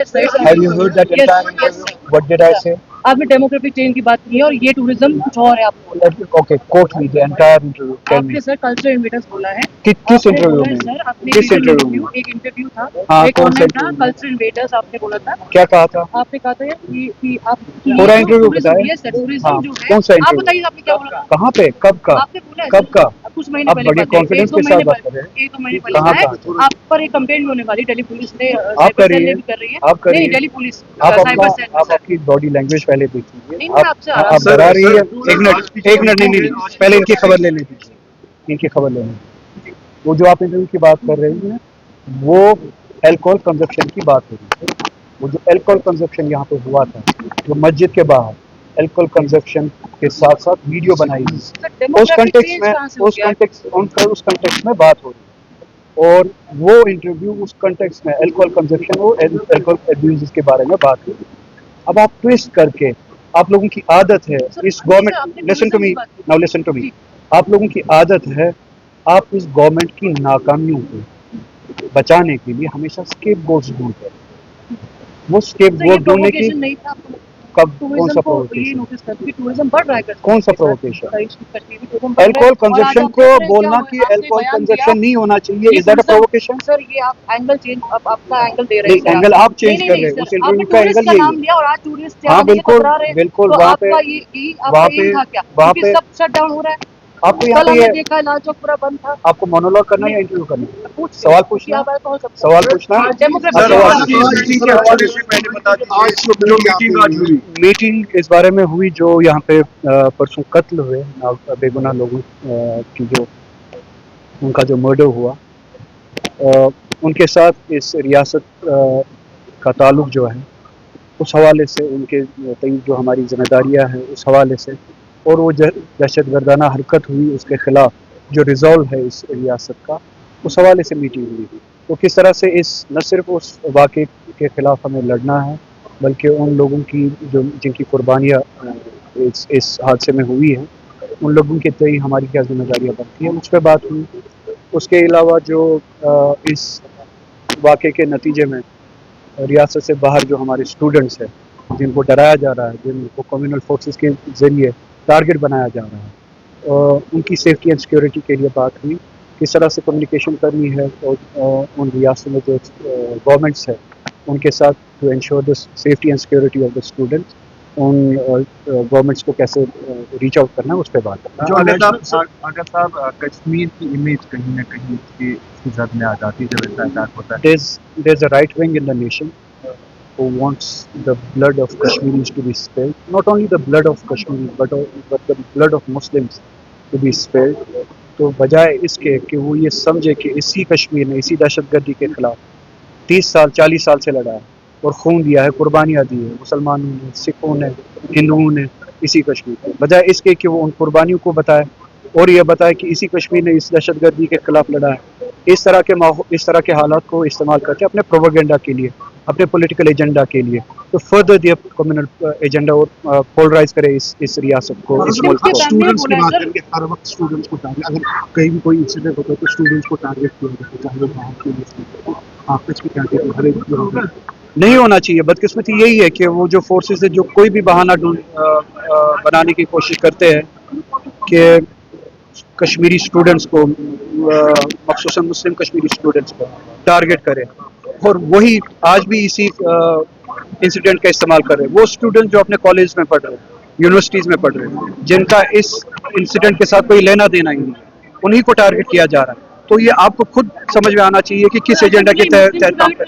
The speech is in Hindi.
Have you heard that entire interview? What did I say? आपने डेमोग्राफिक चेंज की बात की है और ये टूरिज्म कुछ और है आपको। Okay, quote me the entire interview. Tell me. आपने सर कल्चरल इन्वेटर्स बोला है। किस इंटरव्यू में? सर आपने किस इंटरव्यू में? एक इंटरव्यू था। हाँ, एक कौन सा कमेंट था इंटरव्यू? कल्चरल इन्वेटर्स आपने बोला था। क्या कहा था? आपने कहा था कि आप पूरा इंटरव्यू बताया? यस सर टूरिज्म हाँ, जो है कौन सा आप इंटरव्यू? बताइए आपने क्या बोला? कहाँ पे? कब का? आपने बोला है कब का? कुछ महीने आप पहले बड़े कॉन्फिडेंस के साथ बात कर रहे हैं। एक दो महीने पहले कहाँ है का? आप पर एक कंप्लेंट होने वाली दिल्ली पुलिस ने आप साइबर सेल करिए, ने भी कर रही है। आप करिए। नहीं दिल्ली पुलिस आप साइबर सेल आप आपकी बॉडी लैंग्वेज पहले देखिए। नहीं, मैं आपसे आप डरा रही है। एक मिनट नहीं, पहले इनकी खबर ले लेती है। इनकी खबर लेने दीजिए। वो जो आप इंटरव्यू की बात कर रही हैं वो अल्कोहल कंजप्शन की बात हो रही है। वो जो अल्कोहल कंजप्शन यहाँ पे हुआ था जो मस्जिद के बाहर अल्कोहल कंजप्शन के साथ साथ वीडियो बनाई गई उस कंटेक्स्ट में बात हो रही है और वो इंटरव्यू उस कंटेक्स्ट में अल्कोहल कंजप्शन और अल्कोहल अब्यूज के बारे में बात हो रही है। अब आप ट्विस्ट करके आप लोगों की आदत है इस गवर्नमेंट लिसन टू मी आप लोगों की आदत है आप इस गवर्नमेंट की नाकामियों को बचाने के लिए हमेशा स्केपगोट्स ढूंढते हैं। वो स्केपगोट ढूंढने की कब कौन सा प्रोवोकेशन कौन सा प्रोवोकेशन अल्कोहल कंजप्शन को बोलना कि अल्कोहल कंजप्शन नहीं होना चाहिए is that a provocation? Sir ये आप एंगल चेंज आपका एंगल दे रहे हैं। एंगल आप चेंज कर रहे हैं उस इंटरव्यू का एंगल यही है। और आज टूरिस्ट हाँ बिल्कुल बिल्कुल वहाँ पे सब शट डाउन हो रहा है। आपको यहाँ पे देखा लाल चौक पूरा बंद था। आपको मोनोलॉग करना है या इंटरव्यू करना है? सवाल पूछना मीटिंग इस बारे में हुई जो यहाँ पे परसों कत्ल हुए बेगुनाह लोगों की जो उनका जो मर्डर हुआ उनके साथ इस रियासत का ताल्लुक जो है उस हवाले से उनके जो हमारी जिम्मेदारियाँ हैं उस हवाले से और वो दहशतगर्दाना हरकत हुई उसके खिलाफ जो रिजॉल्व है इस रियासत का उस हवाले से मीटिंग हुई। तो किस तरह से इस न सिर्फ उस वाक़े के खिलाफ हमें लड़ना है बल्कि उन लोगों की जो जिनकी कुर्बानियाँ इस हादसे में हुई हैं उन लोगों के तय हमारी क्या जिम्मेदारियाँ बनती हैं उस पर बात हुई। उसके अलावा जो इस वाक़े के नतीजे में रियासत से बाहर जो हमारे स्टूडेंट्स हैं जिनको डराया जा रहा है जिनको कम्युनल फोर्सेस के ज़रिए टारगेट बनाया जा रहा है उनकी सेफ्टी एंड सिक्योरिटी के लिए बात हुई किस तरह से कम्युनिकेशन करनी है और उन रियासतों में जो गवर्नमेंट्स है उनके साथ to ensure the safety and security of the students उन गवर्नमेंट्स को कैसे रीच आउट करना है उस पर बात करना जो अगर साहब कश्मीर की इमेज कहीं ना कहीं इसकी जद में आ जाती है जब ऐसा अटैक होता है। There's a right wing in the nation who wants the blood of Kashmiris to be spilled, not only the blood of Kashmiris but the blood of Muslims to be spilled. तो बजाय इसके कि वो ये समझे कि इसी कश्मीर ने इसी दहशतगर्दी के खिलाफ 30 साल 40 साल से लड़ा है और खून दिया है कुर्बानियाँ दी है मुसलमानों ने सिखों ने हिंदुओं ने इसी कश्मीर में बजाय इसके कि वो उन कुर्बानियों को बताए और ये बताए कि इसी कश्मीर ने इस दहशतगर्दी के खिलाफ लड़ा है इस तरह के हालात को इस्तेमाल करके अपने प्रोपेगेंडा के लिए अपने पॉलिटिकल एजेंडा के लिए तो फर्दर दिया कम्युनल एजेंडा और पोलराइज करे इस रियासत को इस मुल्क को। स्टूडेंट्स की बात करेंगे हर वक्त स्टूडेंट्स को टारगेट अगर कहीं भी कोई इंसिडेंट होता है तो स्टूडेंट्स को टारगेट किया जाता है चाहे वो बाहर के लिए आप इसकी टारगेट हर एक नहीं होना चाहिए। बदकिस्मती यही है कि वो जो फोर्सेस है जो कोई भी बहाना बनाने की कोशिश करते हैं कि कश्मीरी स्टूडेंट्स को मखसूसन मुस्लिम कश्मीरी स्टूडेंट्स को टारगेट करें और वही आज भी इसी इंसिडेंट का इस्तेमाल कर रहे हैं वो स्टूडेंट जो अपने कॉलेज में पढ़ रहे हैं यूनिवर्सिटीज़ में पढ़ रहे हैं जिनका इस इंसिडेंट के साथ कोई लेना देना ही नहीं उन्हीं को टारगेट किया जा रहा है। तो ये आपको खुद समझ में आना चाहिए कि किस एजेंडा के तहत